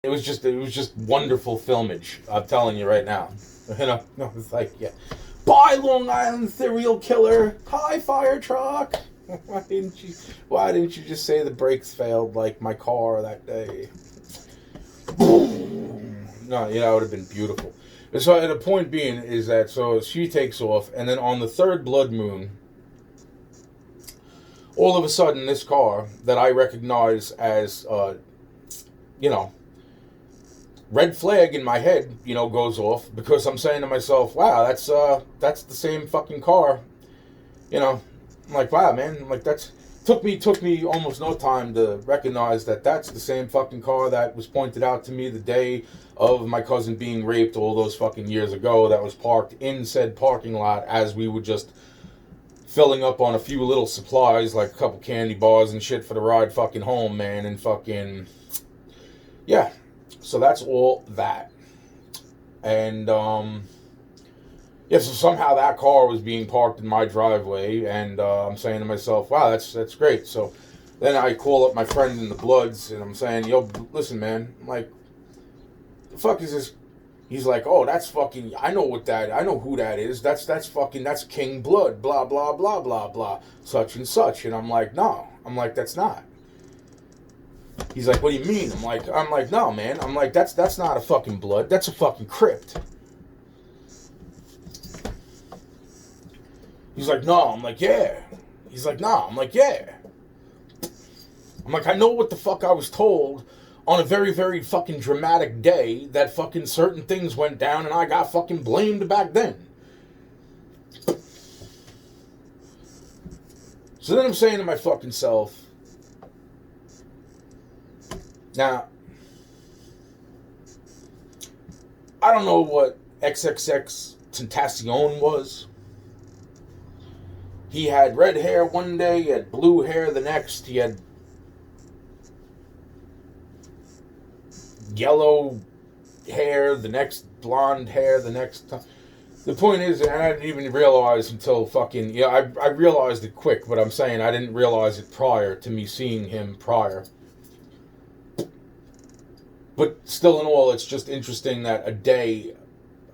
it was just wonderful filmage. I'm telling you right now. No, it's like, yeah. Bye, Long Island serial killer. Hi, fire truck. Why didn't you just say the brakes failed like my car that day? No, that would have been beautiful. So the point being is that so she takes off, and then on the third blood moon, all of a sudden, this car that I recognize as, red flag in my head, goes off because I'm saying to myself, wow, that's the same fucking car. I'm like, wow, man. I'm like, took me almost no time to recognize that that's the same fucking car that was pointed out to me the day of my cousin being raped all those fucking years ago, that was parked in said parking lot as we were just filling up on a few little supplies, like a couple candy bars and shit for the ride fucking home, man, and fucking, yeah. So that's all that. And, yeah, so somehow that car was being parked in my driveway, and I'm saying to myself, wow, that's great. So then I call up my friend in the Bloods, and I'm saying, yo, listen, man, I'm like, the fuck is this? He's like, oh, that's fucking, I know who that is. That's King Blood, blah, blah, blah, blah, blah, such and such. And I'm like, no. I'm like, that's not. He's like, what do you mean? I'm like, no, man. I'm like, that's not a fucking Blood. That's a fucking crypt. He's like, no. I'm like, yeah. He's like, no. I'm like, yeah. I'm like, I know what the fuck I was told on a very, very fucking dramatic day that fucking certain things went down and I got fucking blamed back then. So then I'm saying to my fucking self, now, I don't know what XXX Tentacion was. He had red hair one day, he had blue hair the next, he had yellow hair the next, blonde hair the next time. The point is, and I didn't even realize until fucking, I realized it quick, but I'm saying I didn't realize it prior to me seeing him prior. But still in all, it's just interesting that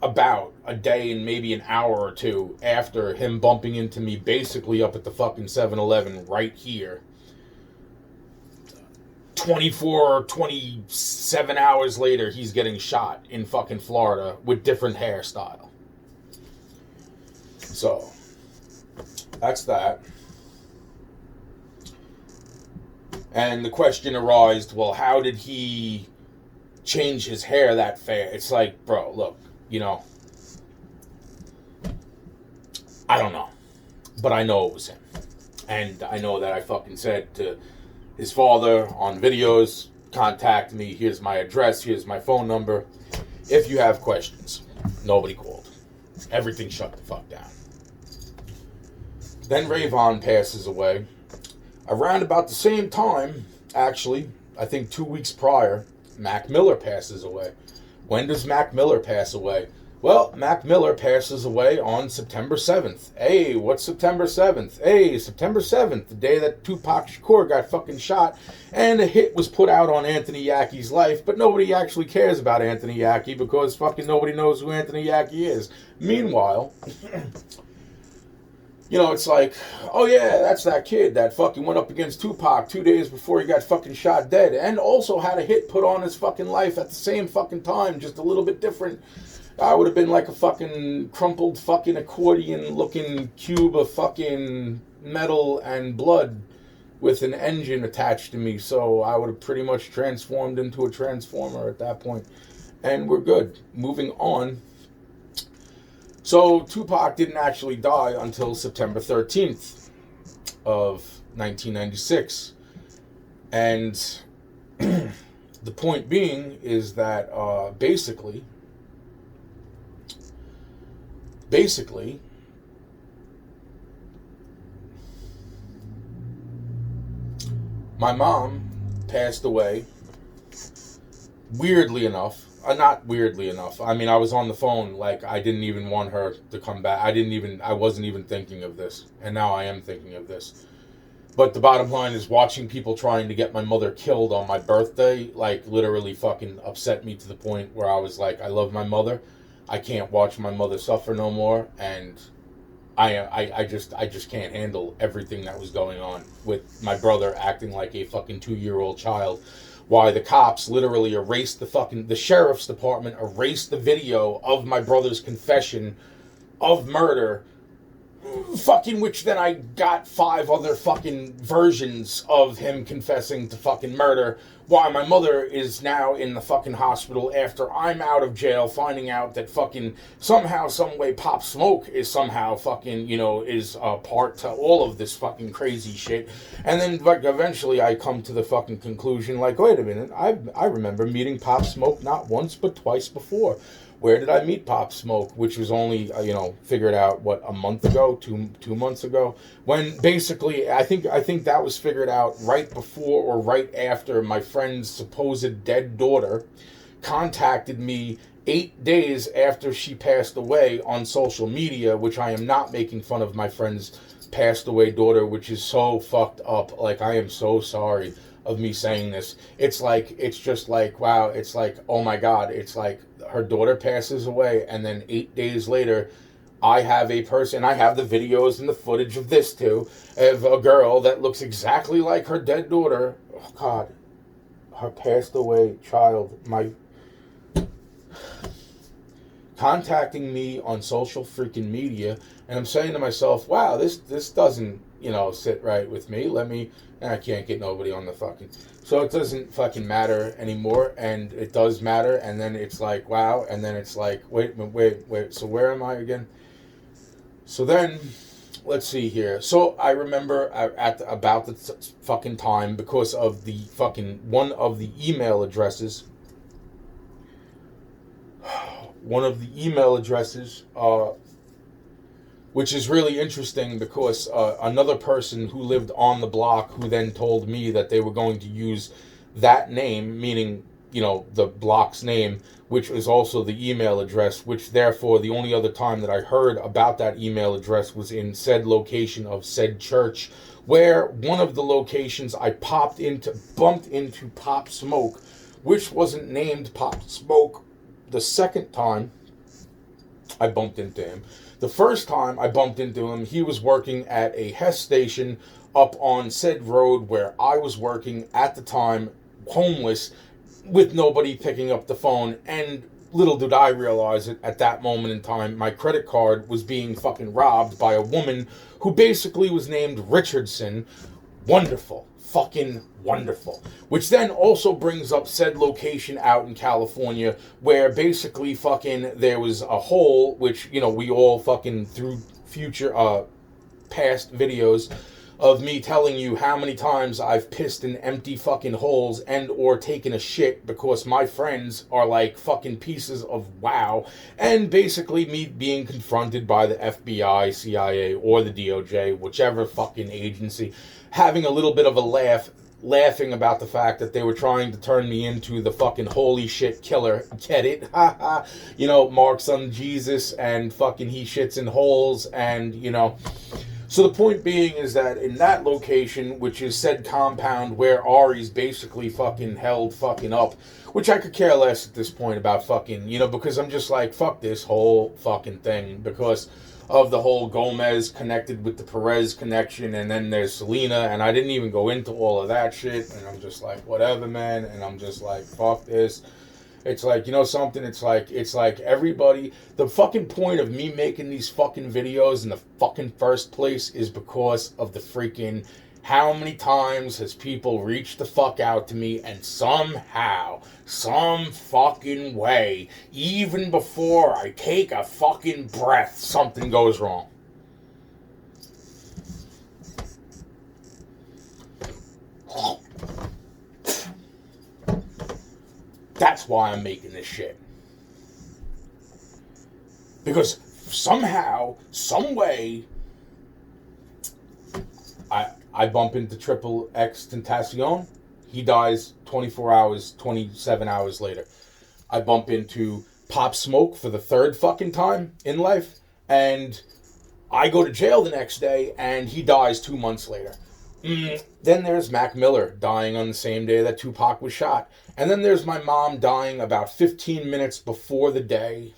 about a day and maybe an hour or two after him bumping into me basically up at the fucking 7-Eleven right here, 24, 27 hours later, he's getting shot in fucking Florida with different hairstyle. So, that's that. And the question arose, well, how did he change his hair that fast? It's like, bro, look, I don't know. But I know it was him. And I know that I fucking said to his father on videos, contact me, here's my address, here's my phone number. If you have questions. Nobody called. Everything shut the fuck down. Then Rayvon passes away. Around about the same time, actually, I think 2 weeks prior, Mac Miller passes away. When does Mac Miller pass away? Well, Mac Miller passes away on September 7th. Hey, what's September 7th? Hey, September 7th, the day that Tupac Shakur got fucking shot, and a hit was put out on Anthony Yackie's life, but nobody actually cares about Anthony Yackie because fucking nobody knows who Anthony Yackie is. Meanwhile, it's like, oh yeah, that's that kid that fucking went up against Tupac 2 days before he got fucking shot dead, and also had a hit put on his fucking life at the same fucking time, just a little bit different. I would have been like a fucking crumpled fucking accordion looking cube of fucking metal and blood with an engine attached to me, so I would have pretty much transformed into a transformer at that point. And we're good. Moving on. So Tupac didn't actually die until September 13th of 1996. And the point being is that basically, my mom passed away, weirdly enough. Not weirdly enough. I mean, I was on the phone, like, I didn't even want her to come back. I wasn't even thinking of this. And now I am thinking of this. But the bottom line is watching people trying to get my mother killed on my birthday, like, literally fucking upset me to the point where I was like, I love my mother. I can't watch my mother suffer no more, and I just can't handle everything that was going on with my brother acting like a fucking 2-year-old child. Why the cops literally erased the sheriff's department erased the video of my brother's confession of murder, fucking, which then I got 5 other fucking versions of him confessing to fucking murder, while my mother is now in the fucking hospital after I'm out of jail, finding out that fucking somehow, some way, Pop Smoke is somehow fucking, is a part to all of this fucking crazy shit. And then, like, eventually I come to the fucking conclusion, like, wait a minute, I remember meeting Pop Smoke not once but twice before. Where did I meet Pop Smoke? Which was only, figured out, a month ago, two months ago? When basically, I think that was figured out right before or right after my friend's supposed dead daughter contacted me 8 days after she passed away on social media, which I am not making fun of my friend's passed away daughter, which is so fucked up. Like, I am so sorry of me saying this. It's just like, wow, it's like, oh my God, it's like, her daughter passes away, and then 8 days later, I have a person, I have the videos and the footage of this too, of a girl that looks exactly like her dead daughter. Oh God, her passed away child, contacting me on social freaking media, and I'm saying to myself, wow, this doesn't, sit right with me. I can't get nobody on the fucking, so it doesn't fucking matter anymore, and it does matter, and then it's like, wow, and then it's like, wait, so where am I again? So then, let's see here. So I remember at about the fucking time, because of the fucking, one of the email addresses, which is really interesting, because another person who lived on the block, who then told me that they were going to use that name, meaning, the block's name, which was also the email address, which therefore the only other time that I heard about that email address was in said location of said church, where one of the locations I bumped into Pop Smoke, which wasn't named Pop Smoke the second time I bumped into him. The first time I bumped into him, he was working at a Hess station up on said road where I was working at the time, homeless, with nobody picking up the phone, and little did I realize it at that moment in time, my credit card was being fucking robbed by a woman who basically was named Richardson. Wonderful. Fucking wonderful. Which then also brings up said location out in California, where basically fucking there was a hole, which, we all fucking, through past videos of me telling you how many times I've pissed in empty fucking holes and or taken a shit, because my friends are like fucking pieces of wow, and basically me being confronted by the FBI, CIA, or the DOJ, whichever fucking agency, having a little bit of a laughing about the fact that they were trying to turn me into the fucking holy shit killer. Get it? Mark's on Jesus, and fucking he shits in holes, and, So the point being is that in that location, which is said compound where Ari's basically fucking held fucking up, which I could care less at this point about fucking, because I'm just like, fuck this whole fucking thing, because of the whole Gomez connected with the Perez connection, and then there's Selena, and I didn't even go into all of that shit, and I'm just like, whatever, man, and I'm just like, fuck this. It's like, something, it's like everybody, the fucking point of me making these fucking videos in the fucking first place is because of the freaking, how many times has people reached the fuck out to me, and somehow, some fucking way, even before I take a fucking breath, something goes wrong. That's why I'm making this shit. Because somehow, some way, I bump into Triple X Tentacion. He dies 27 hours later. I bump into Pop Smoke for the third fucking time in life. And I go to jail the next day, and he dies 2 months later. Then there's Mac Miller dying on the same day that Tupac was shot. And then there's my mom dying about 15 minutes before the day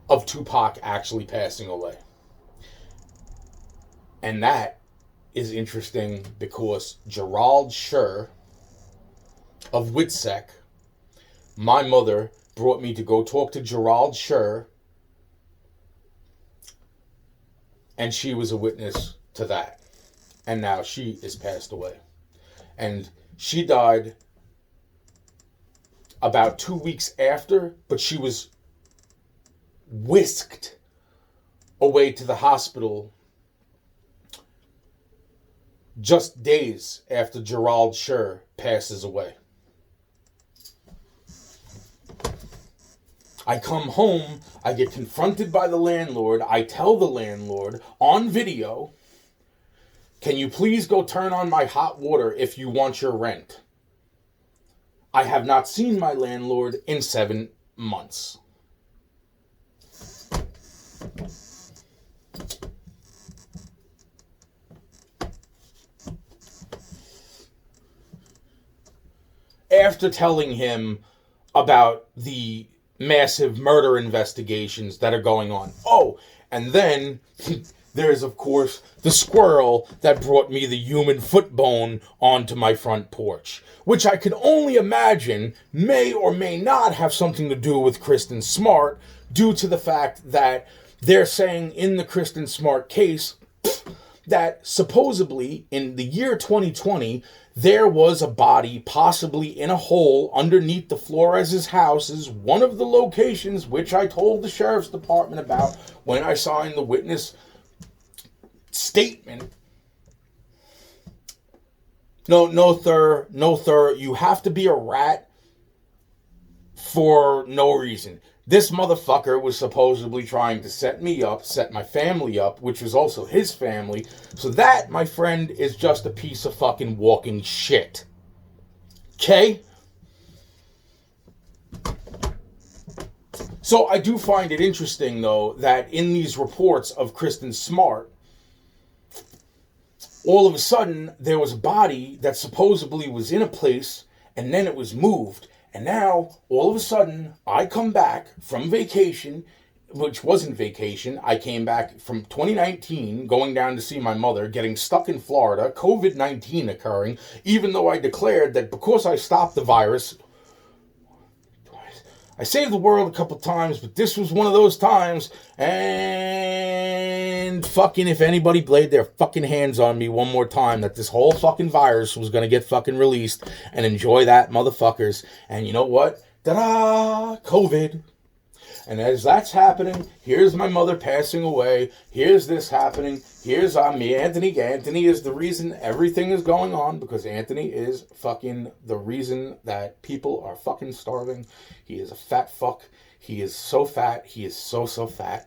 of Tupac actually passing away. And that is interesting because Gerald Scher of WITSEC, my mother brought me to go talk to Gerald Scher, and she was a witness to that. And now she is passed away. And she died about 2 weeks after, but she was whisked away to the hospital just days after Gerald Scher passes away. I come home, I get confronted by the landlord, I tell the landlord on video, can you please go turn on my hot water if you want your rent? I have not seen my landlord in 7 months. After telling him about the massive murder investigations that are going on. Oh, and then there's, of course, the squirrel that brought me the human foot bone onto my front porch, which I could only imagine may or may not have something to do with Kristen Smart, due to the fact that they're saying in the Kristen Smart case that supposedly in the year 2020, there was a body possibly in a hole underneath the Flores' houses, one of the locations which I told the sheriff's department about when I signed the witness statement. No, sir, you have to be a rat for no reason. This motherfucker was supposedly trying to set me up, set my family up, which was also his family. So that, my friend, is just a piece of fucking walking shit. Okay? So I do find it interesting, though, that in these reports of Kristen Smart, all of a sudden there was a body that supposedly was in a place and then it was moved. And now, all of a sudden, I come back from vacation, which wasn't vacation. I came back from 2019, going down to see my mother, getting stuck in Florida, COVID-19 occurring, even though I declared that because I stopped the virus, I saved the world a couple times, but this was one of those times, and fucking if anybody laid their fucking hands on me one more time, that this whole fucking virus was gonna get fucking released, and enjoy that, motherfuckers. And you know what? Ta-da! COVID. And as that's happening, here's my mother passing away, here's this happening, here's me, Anthony. Anthony is the reason everything is going on, because Anthony is fucking the reason that people are fucking starving. He is a fat fuck. He is so fat. He is so fat.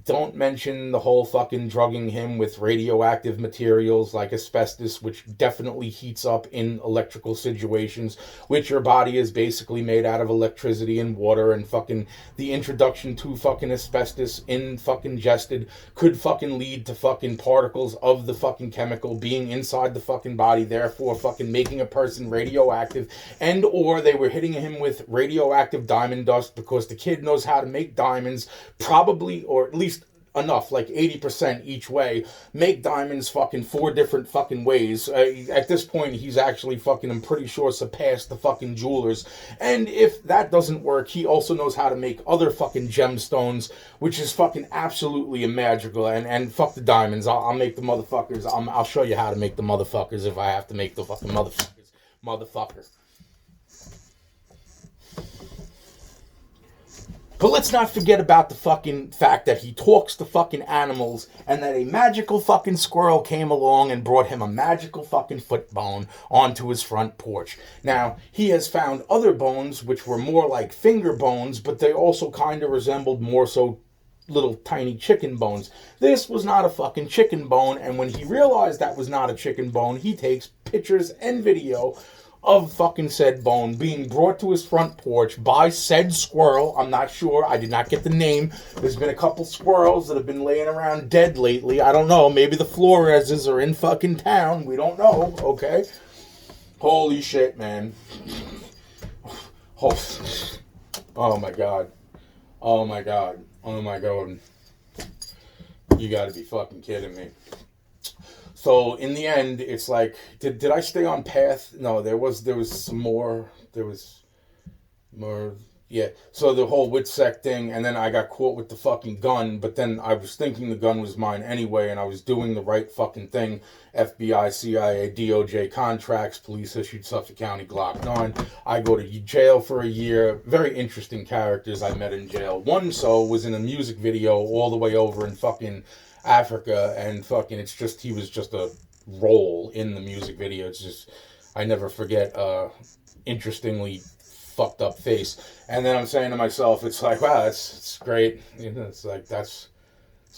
Don't mention the whole fucking drugging him with radioactive materials like asbestos, which definitely heats up in electrical situations, which your body is basically made out of electricity and water, and fucking the introduction to fucking asbestos in fucking ingested could fucking lead to fucking particles of the fucking chemical being inside the fucking body, therefore fucking making a person radioactive, and or they were hitting him with radioactive diamond dust because the kid knows how to make diamonds, probably, or at least enough, like 80% each way, make diamonds fucking 4 different fucking ways. At this point, he's actually fucking, I'm pretty sure, surpassed the fucking jewelers. And if that doesn't work, he also knows how to make other fucking gemstones, which is fucking absolutely magical. And fuck the diamonds, I'll make the motherfuckers. I'll show you how to make the motherfuckers if I have to make the fucking motherfucker. But let's not forget about the fucking fact that he talks to fucking animals, and that a magical fucking squirrel came along and brought him a magical fucking foot bone onto his front porch. Now, he has found other bones which were more like finger bones, but they also kind of resembled more so little tiny chicken bones. This was not a fucking chicken bone, and when he realized that was not a chicken bone, he takes pictures and video of fucking said bone being brought to his front porch by said squirrel. I'm not sure. I did not get the name. There's been a couple squirrels that have been laying around dead lately. I don't know. Maybe the Floreses are in fucking town. We don't know. Okay. Holy shit, man. Oh my god. Oh my god. Oh my god. You gotta be fucking kidding me. So in the end, it's like, did I stay on path? No, there was some more. There was more. Yeah. So the whole WITSEC thing, and then I got caught with the fucking gun. But then I was thinking the gun was mine anyway, and I was doing the right fucking thing. FBI, CIA, DOJ contracts, police issued Suffolk County Glock 9. I go to jail for a year. Very interesting characters I met in jail. One was in a music video all the way over in fucking Africa, and fucking it's just, he was just a role in the music video. It's just, I never forget interestingly fucked up face. And then I'm saying to myself, it's like, wow, it's great, you know, it's like, it's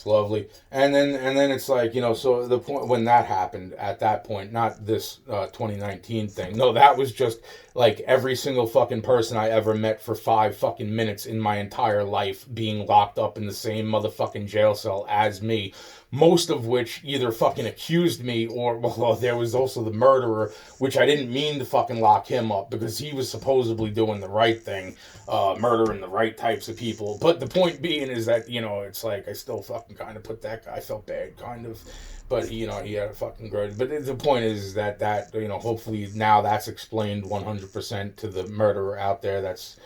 lovely. And then it's like, you know, so the point when that happened, at that point, not this 2019 thing, no, that was just like every single fucking person I ever met for 5 fucking minutes in my entire life being locked up in the same motherfucking jail cell as me. Most of which either fucking accused me or, well, there was also the murderer, which I didn't mean to fucking lock him up because he was supposedly doing the right thing, murdering the right types of people. But the point being is that, you know, it's like I still fucking kind of put that guy, I felt bad, kind of. But, you know, he had a fucking grudge. But the point is that, you know, hopefully now that's explained 100% to the murderer out there that's,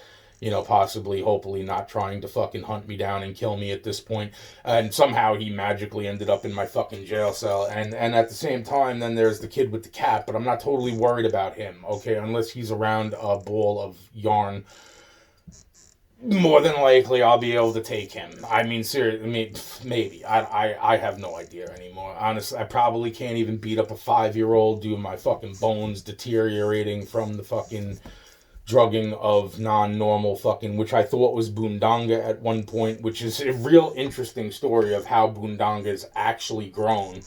you know, possibly, hopefully not trying to fucking hunt me down and kill me at this point. And somehow he magically ended up in my fucking jail cell. And at the same time, then there's the kid with the cat, but I'm not totally worried about him, okay? Unless he's around a ball of yarn. More than likely, I'll be able to take him. I mean, seriously, I mean, maybe. I have no idea anymore. Honestly, I probably can't even beat up a 5-year-old due to my fucking bones deteriorating from the fucking drugging of non-normal fucking, which I thought was Boondonga at one point, which is a real interesting story of how Boondonga is actually grown,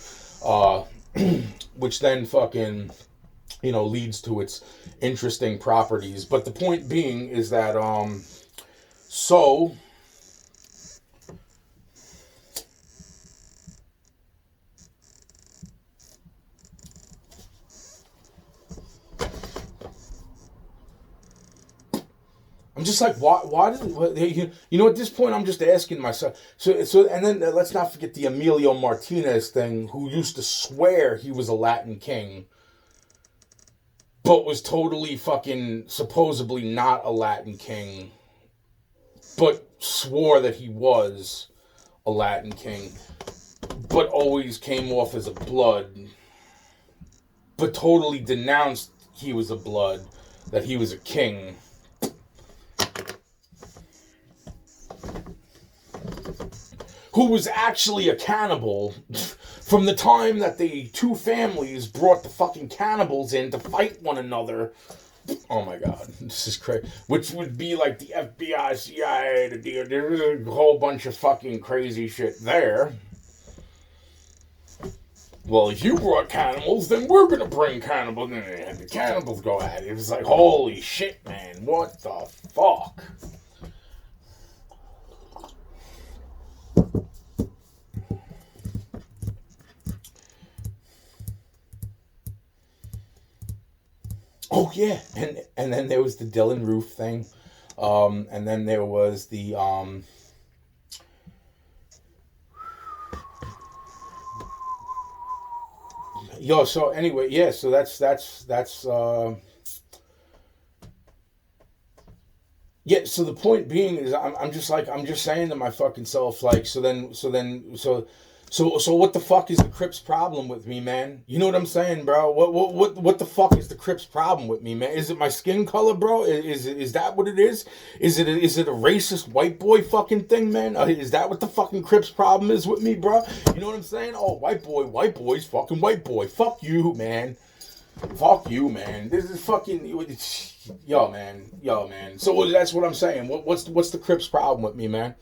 which then fucking, you know, leads to its interesting properties. But the point being is that, so I'm just like, why does it, you know, at this point, I'm just asking myself. So, and then let's not forget the Emilio Martinez thing, who used to swear he was a Latin king, but was totally fucking supposedly not a Latin king, but swore that he was a Latin king, but always came off as a blood, but totally denounced he was a blood, that he was a king. Who was actually a cannibal from the time that the two families brought the fucking cannibals in to fight one another. Oh my god, this is crazy. Which would be like the FBI, CIA, there's a whole bunch of fucking crazy shit there. Well, if you brought cannibals, then we're gonna bring cannibals. And the cannibals go at it. It was like, holy shit, man, what the fuck? Oh yeah, and then there was the Dylan Roof thing, and then there was the yo. So anyway, yeah. So that's yeah. So the point being is, I'm just saying to my fucking self, like, So what the fuck is the Crips problem with me, man? You know what I'm saying, bro? What the fuck is the Crips problem with me, man? Is it my skin color, bro? Is that what it is? Is it a racist white boy fucking thing, man? Is that what the fucking Crips problem is with me, bro? You know what I'm saying? Oh, white boy's fucking white boy. Fuck you, man. Fuck you, man. This is fucking yo, man. So that's what I'm saying. What's the Crips problem with me, man?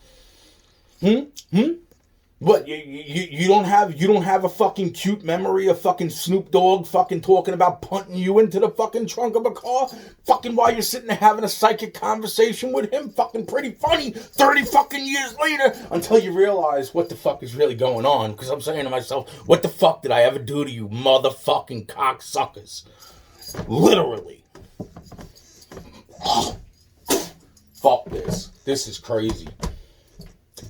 What, you don't have a fucking cute memory of fucking Snoop Dogg fucking talking about punting you into the fucking trunk of a car? Fucking while you're sitting there having a psychic conversation with him? Fucking pretty funny 30 fucking years later, until you realize what the fuck is really going on. Because I'm saying to myself, what the fuck did I ever do to you motherfucking cocksuckers? Literally. Fuck this. This is crazy.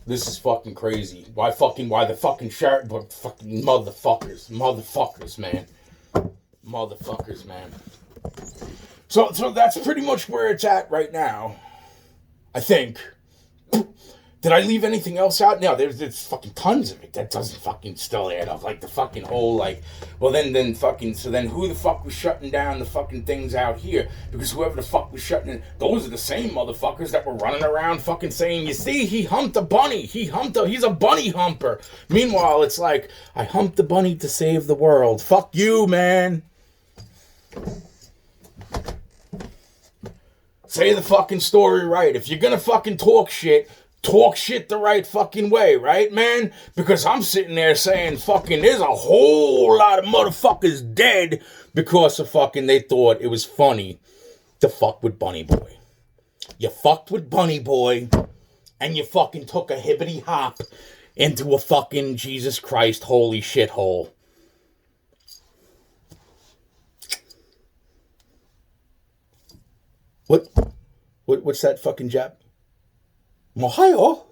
This is fucking crazy. Why the fucking sheriff, but fucking motherfuckers, man. Motherfuckers, man. So that's pretty much where it's at right now. I think. Did I leave anything else out? No, there's fucking tons of it that doesn't fucking still add up. Like the fucking whole, like, well then fucking, so then who the fuck was shutting down the fucking things out here? Because whoever the fuck was shutting it, those are the same motherfuckers that were running around fucking saying, you see, he humped a bunny. He's a bunny humper. Meanwhile, it's like, I humped the bunny to save the world. Fuck you, man. Say the fucking story right. If you're gonna fucking talk shit the right fucking way, right, man? Because I'm sitting there saying fucking there's a whole lot of motherfuckers dead because of fucking they thought it was funny to fuck with Bunny Boy. You fucked with Bunny Boy and you fucking took a hibbity hop into a fucking Jesus Christ holy shithole. What's that fucking Jap? Ohio?